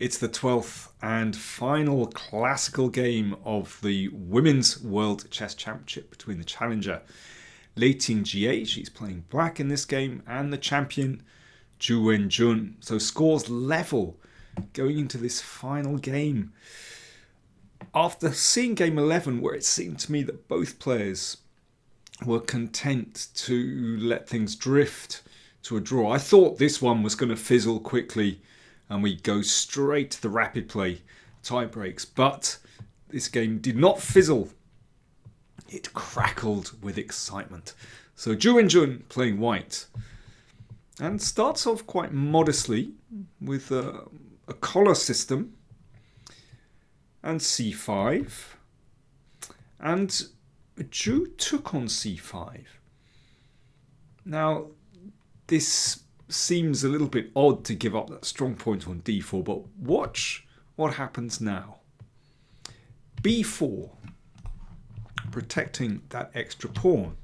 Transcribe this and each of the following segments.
It's the 12th and final classical game of the Women's World Chess Championship between the challenger Lei Tingjie, she's playing black in this game, and the champion Wenjun. So scores level going into this final game. After seeing game 11, where it seemed to me that both players were content to let things drift to a draw, I thought this one was going to fizzle quickly and we go straight to the rapid play tie breaks. But this game did not fizzle. It crackled with excitement. So Wenjun playing white and starts off quite modestly with a collar system and c5. And Zhu took on c5. Now, this seems a little bit odd to give up that strong point on d4, but watch what happens now. b4, protecting that extra pawn.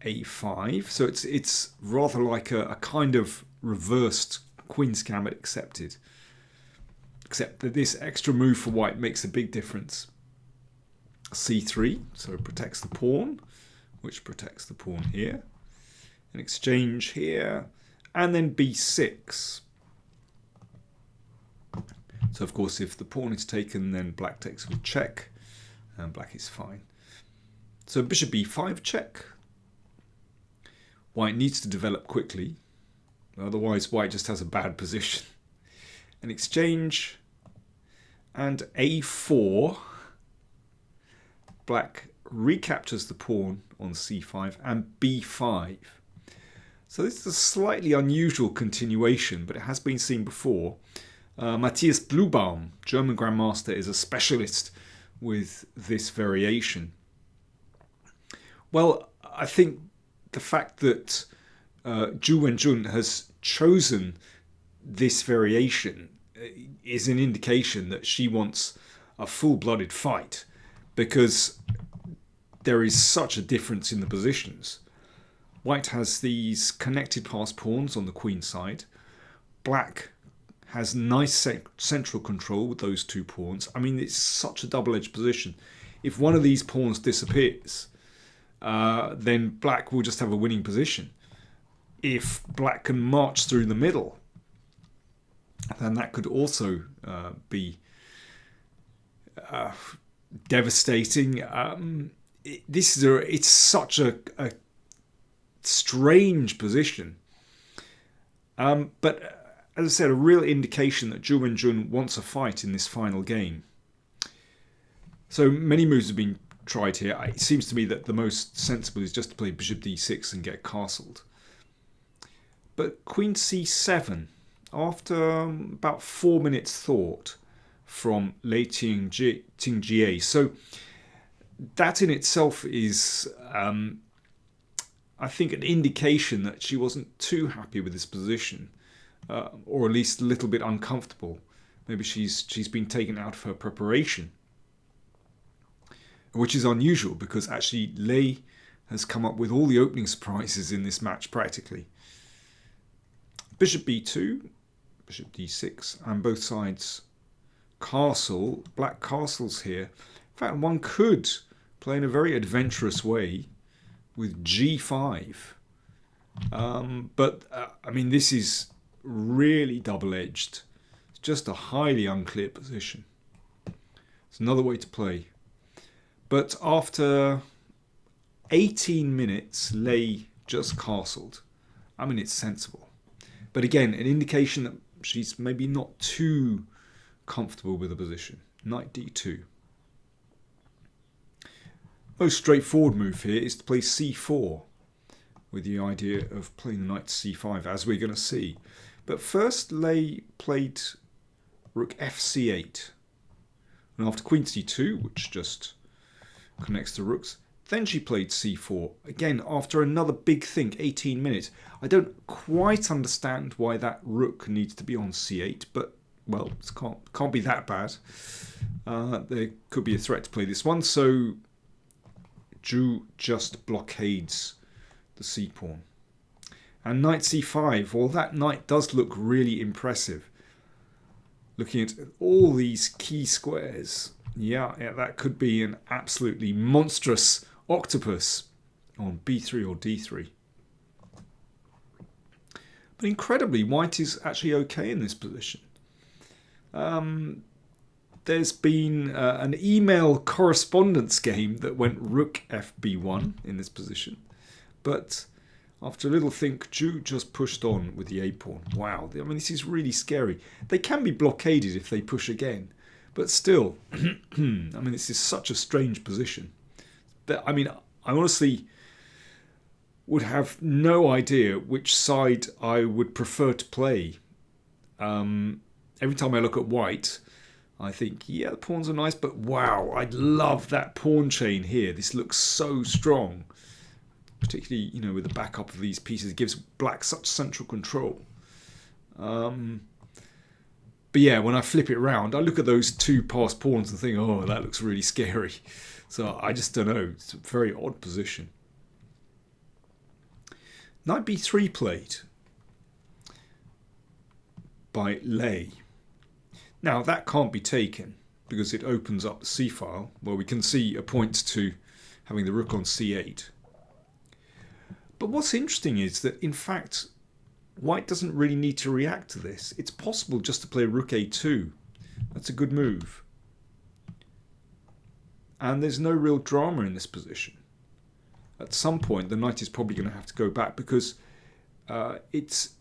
a5, so it's rather like a kind of reversed Queen's Gambit accepted. Except that this extra move for white makes a big difference. c3, so it protects the pawn, which protects the pawn here. An exchange here, and then b6. So of course if the pawn is taken, then black takes with check, and black is fine. So bishop b5 check. White needs to develop quickly, otherwise white just has a bad position. An exchange, and a4. Black recaptures the pawn on c5 and b5. So this is a slightly unusual continuation, but it has been seen before. Matthias Blubaum, German Grandmaster, is a specialist with this variation. Well, I think the fact that Wenjun has chosen this variation is an indication that she wants a full-blooded fight, because there is such a difference in the positions. White has these connected pass pawns on the queen side. Black has nice central control with those two pawns. I mean, it's such a double-edged position. If one of these pawns disappears, then black will just have a winning position. If black can march through the middle, then that could also be devastating. It's such a strange position. But as I said, a real indication that Wenjun wants a fight in this final game. So many moves have been tried here. It seems to me that the most sensible is just to play bishop d6 and get castled. But queen c7, after about 4 minutes thought from Lei Tingjie. So that in itself is, I think, an indication that she wasn't too happy with this position, or at least a little bit uncomfortable. Maybe she's been taken out of her preparation, which is unusual because actually Lei has come up with all the opening surprises in this match practically. Bishop b2, bishop d6, and both sides castle. Black castles here. In fact, one could play in a very adventurous way with g5. But I mean, this is really double-edged. It's just a highly unclear position. It's another way to play. But after 18 minutes, Lei just castled. I mean, it's sensible. But again, an indication that she's maybe not too comfortable with the position. Knight d2. Most straightforward move here is to play c4, with the idea of playing the knight to c5, as we're going to see. But first, Lei played rook fc8. And after queen c2, which just connects the rooks, then she played c4. Again, after another big think, 18 minutes. I don't quite understand why that rook needs to be on c8, but, well, it can't be that bad. There could be a threat to play this one, so Zhu just blockades the c-pawn. And knight c5, well, that knight does look really impressive. Looking at all these key squares. Yeah, that could be an absolutely monstrous octopus on b3 or d3. But incredibly, white is actually okay in this position. There's been an email correspondence game that went rook fb1 in this position. But after a little think, Zhu just pushed on with the a-pawn. Wow, I mean, this is really scary. They can be blockaded if they push again. But still, I mean, this is such a strange position. That, I mean, I honestly would have no idea which side I would prefer to play. Every time I look at white, I think, yeah, the pawns are nice, but wow, I love that pawn chain here. This looks so strong. Particularly, you know, with the backup of these pieces, it gives black such central control. But yeah, when I flip it around, I look at those two passed pawns and think, oh, that looks really scary. So I just don't know. It's a very odd position. Knight b3 played by Lei. Now, that can't be taken because it opens up the c-file where we can see a point to having the rook on c8. But what's interesting is that, in fact, white doesn't really need to react to this. It's possible just to play rook a2. That's a good move. And there's no real drama in this position. At some point, the knight is probably going to have to go back because it's...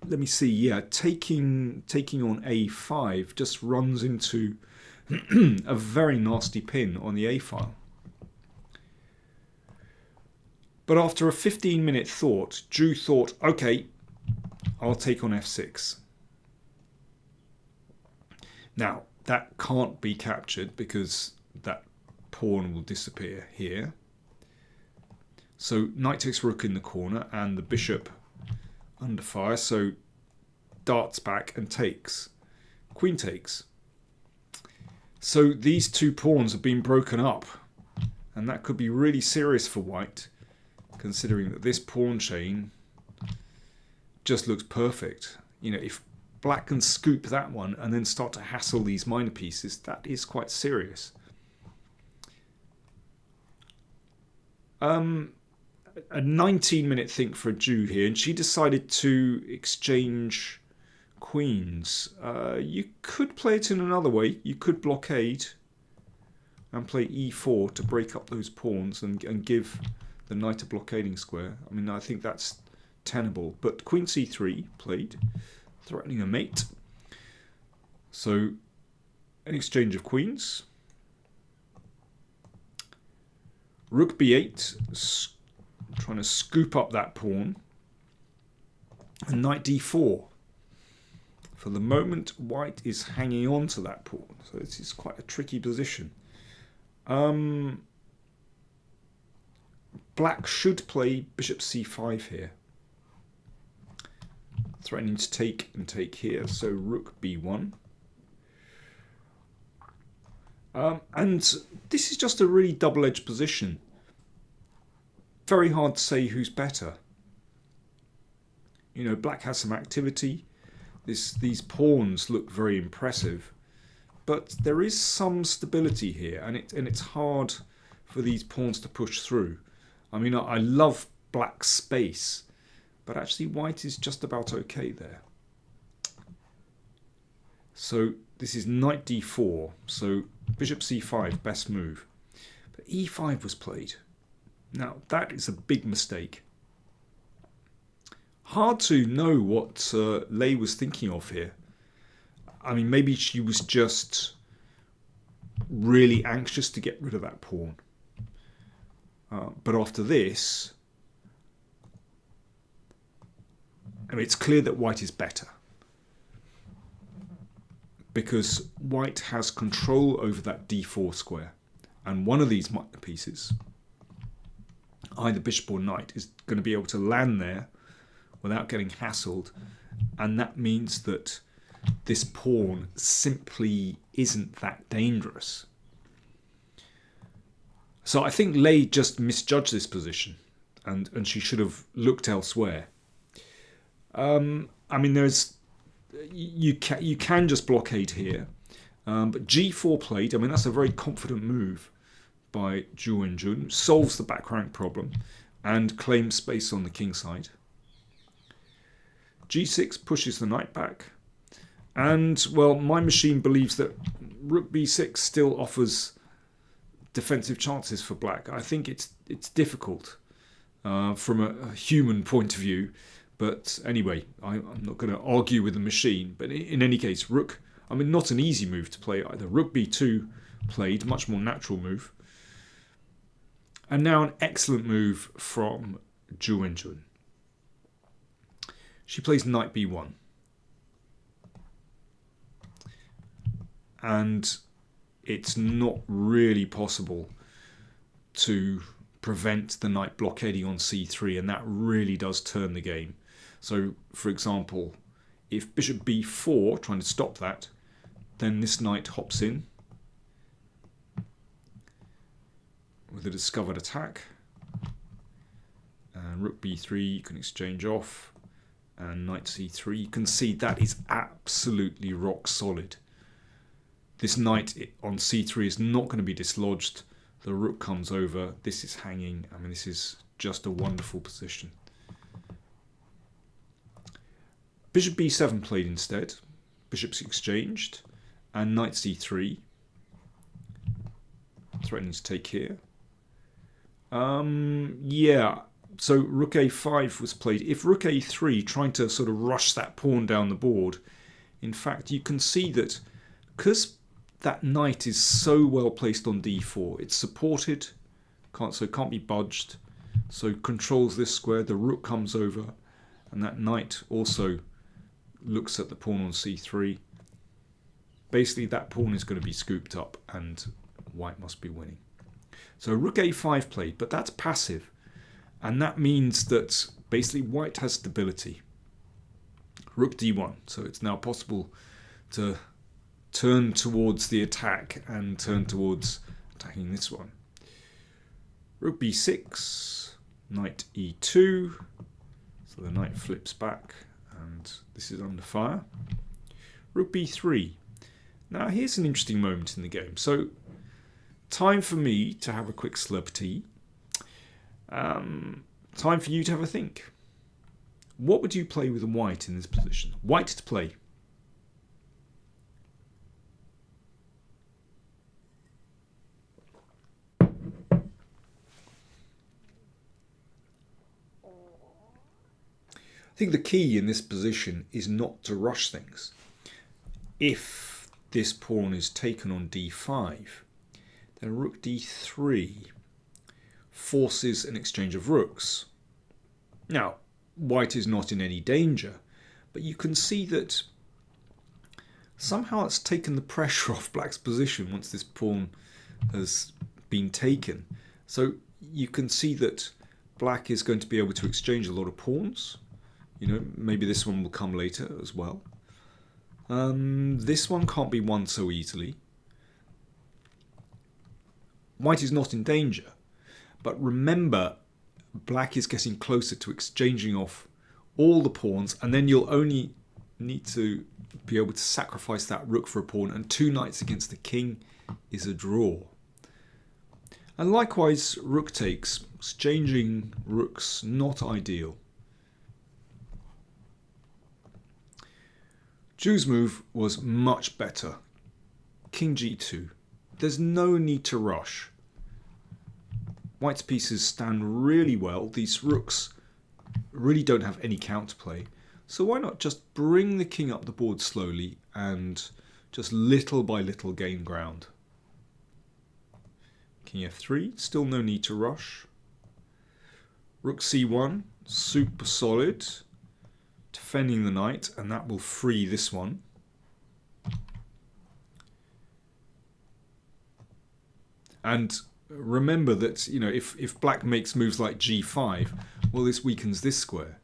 Let me see, yeah, taking on a5 just runs into a very nasty pin on the a-file. But after a 15-minute thought, Zhu thought, okay, I'll take on f6. Now, that can't be captured because that pawn will disappear here. So knight takes rook in the corner and the bishop under fire, so darts back and takes. Queen takes. So these two pawns have been broken up, and that could be really serious for white, considering that this pawn chain just looks perfect. You know, if black can scoop that one and then start to hassle these minor pieces, that is quite serious. A 19-minute think for Zhu here, and she decided to exchange queens. You could play it in another way. You could blockade and play e4 to break up those pawns and give the knight a blockading square. I mean, I think that's tenable. But queen c3 played, threatening a mate. So, an exchange of queens. Rook b8, trying to scoop up that pawn. And knight d4. For the moment, white is hanging on to that pawn. So this is quite a tricky position. Black should play bishop c5 here. Threatening to take and take here. So rook b1. And this is just a really double-edged position. Very hard to say who's better. You know, black has some activity. These pawns look very impressive. But there is some stability here, and it's hard for these pawns to push through. I mean, I love black's space, but actually white is just about okay there. So this is knight d4, so bishop c5, best move. But e5 was played. Now, that is a big mistake. Hard to know what Lei was thinking of here. I mean, maybe she was just really anxious to get rid of that pawn. But after this, I mean, it's clear that white is better. Because white has control over that d4 square. And one of these pieces, either bishop or knight, is going to be able to land there without getting hassled. And that means that this pawn simply isn't that dangerous. So I think Lei just misjudged this position, and she should have looked elsewhere. I mean, there's you can just blockade here. But g4 played, I mean, that's a very confident move by Wenjun. Solves the back rank problem and claims space on the king side. g6 pushes the knight back. And, well, my machine believes that rook b6 still offers defensive chances for black. I think it's difficult from a human point of view. But anyway, I'm not going to argue with the machine. But in any case, rook, I mean, not an easy move to play either. Rook b2 played, much more natural move. And now an excellent move from Wenjun. She plays knight b1. And it's not really possible to prevent the knight blockading on c3, and that really does turn the game. So, for example, if bishop b4, trying to stop that, then this knight hops in with a discovered attack. And rook b3, you can exchange off. And knight c3, you can see that is absolutely rock solid. This knight on c3 is not going to be dislodged. The rook comes over. This is hanging. I mean, this is just a wonderful position. Bishop b7 played instead. Bishops exchanged. And knight c3. Threatening to take here. Yeah. So rook a5 was played. If rook a3, trying to sort of rush that pawn down the board, in fact, you can see that because that knight is so well placed on d4, it's supported, so it can't be budged, so controls this square, the rook comes over, and that knight also looks at the pawn on c3. Basically, that pawn is going to be scooped up, and white must be winning. So rook a5 played, but that's passive. And that means that basically white has stability. Rook d1. So it's now possible to turn towards the attack and turn towards attacking this one. Rook b6. Knight e2. So the knight flips back and this is under fire. Rook b3. Now here's an interesting moment in the game. So time for me to have a quick slurp tea. Time for you to have a think. What would you play with a white in this position? White to play. I think the key in this position is not to rush things. If this pawn is taken on d5, then rook d3 forces an exchange of rooks. Now, white is not in any danger, but you can see that somehow it's taken the pressure off black's position once this pawn has been taken. So you can see that black is going to be able to exchange a lot of pawns. You know, maybe this one will come later as well. This one can't be won so easily. White is not in danger. But remember, black is getting closer to exchanging off all the pawns, and then you'll only need to be able to sacrifice that rook for a pawn, and two knights against the king is a draw. And likewise, rook takes. Exchanging rooks, not ideal. Zhu's move was much better. King g2. There's no need to rush. White's pieces stand really well. These rooks really don't have any counterplay. So why not just bring the king up the board slowly and just little by little gain ground. King f3, still no need to rush. Rook c1, super solid. Defending the knight, and that will free this one. And remember that, you know, if black makes moves like g5, well, this weakens this square.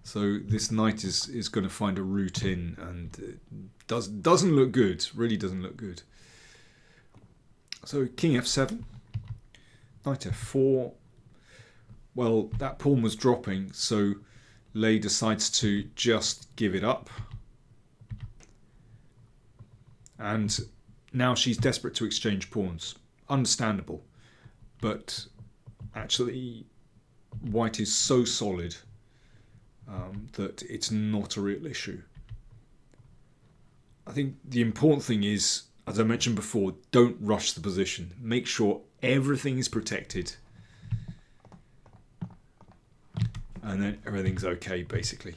So this knight is going to find a route in, and it doesn't look good. Really doesn't look good. So king f7, knight f4. Well, that pawn was dropping, so Lei decides to just give it up. And now she's desperate to exchange pawns. Understandable. But actually, white is so solid that it's not a real issue. I think the important thing is, as I mentioned before, don't rush the position. Make sure everything is protected. And then everything's okay, basically.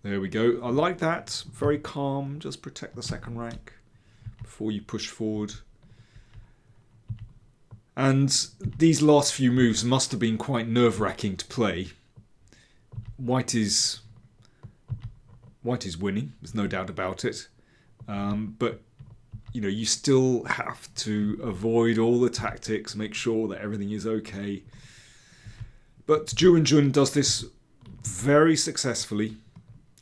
There we go. I like that. Very calm. Just protect the second rank before you push forward. And these last few moves must have been quite nerve-wracking to play. White is winning. There's no doubt about it. But you still have to avoid all the tactics. Make sure that everything is okay. But Wenjun does this very successfully.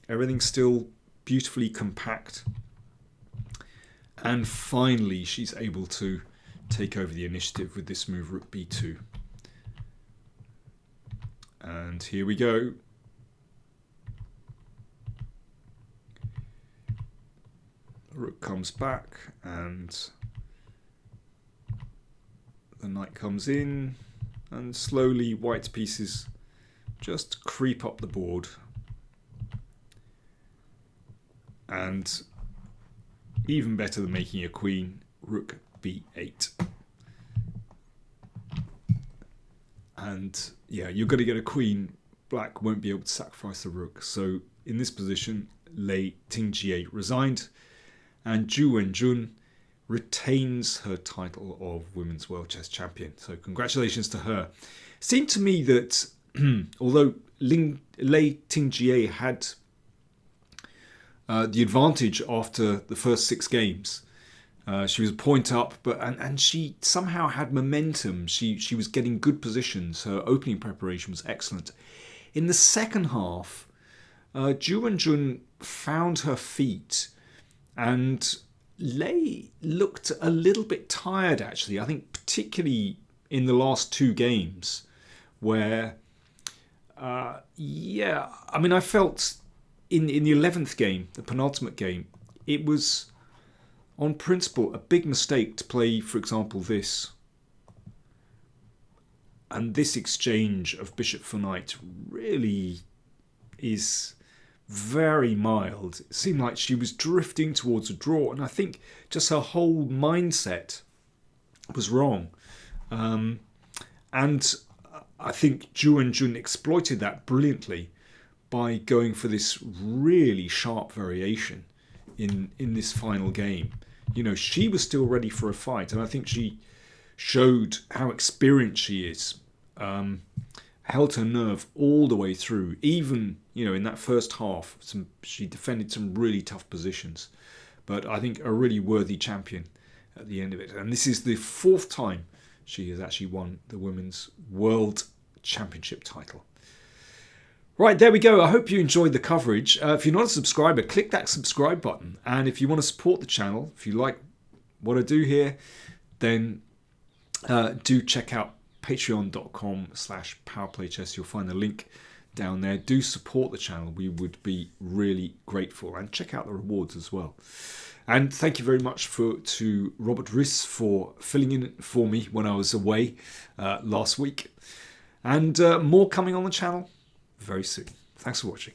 Everything's still beautifully compact. And finally, she's able to take over the initiative with this move, Rook B2. And here we go. Rook comes back and the knight comes in, and slowly white's pieces just creep up the board. And even better than making a queen, Rook B8. And yeah, you're going to get a queen. Black won't be able to sacrifice the rook. So in this position, Lei Tingjie resigned, and Wenjun retains her title of Women's World Chess Champion. So congratulations to her. It seemed to me that although Lei Tingjie had the advantage after the first 6 games, she was a point up, and she somehow had momentum. She was getting good positions. Her opening preparation was excellent. In the second half, Wenjun found her feet, and Lei looked a little bit tired, actually. I think particularly in the last 2 games, where, I felt in the 11th game, the penultimate game, it was on principle a big mistake to play, for example, this. And this exchange of bishop for knight really is very mild. It seemed like she was drifting towards a draw, and I think just her whole mindset was wrong. And I think Wenjun exploited that brilliantly by going for this really sharp variation in this final game. She was still ready for a fight, and I think she showed how experienced she is. Held her nerve all the way through. Even, in that first half, she defended some really tough positions. But I think a really worthy champion at the end of it. And this is the 4th time she has actually won the Women's World Championship title. Right, there we go. I hope you enjoyed the coverage. If you're not a subscriber, click that subscribe button. And if you want to support the channel, if you like what I do here, then do check out patreon.com/PowerPlayChess. You'll find the link down there. Do support the channel. We would be really grateful. And check out the rewards as well. And thank you very much to Robert Riss for filling in for me when I was away last week. And more coming on the channel very soon. Thanks for watching.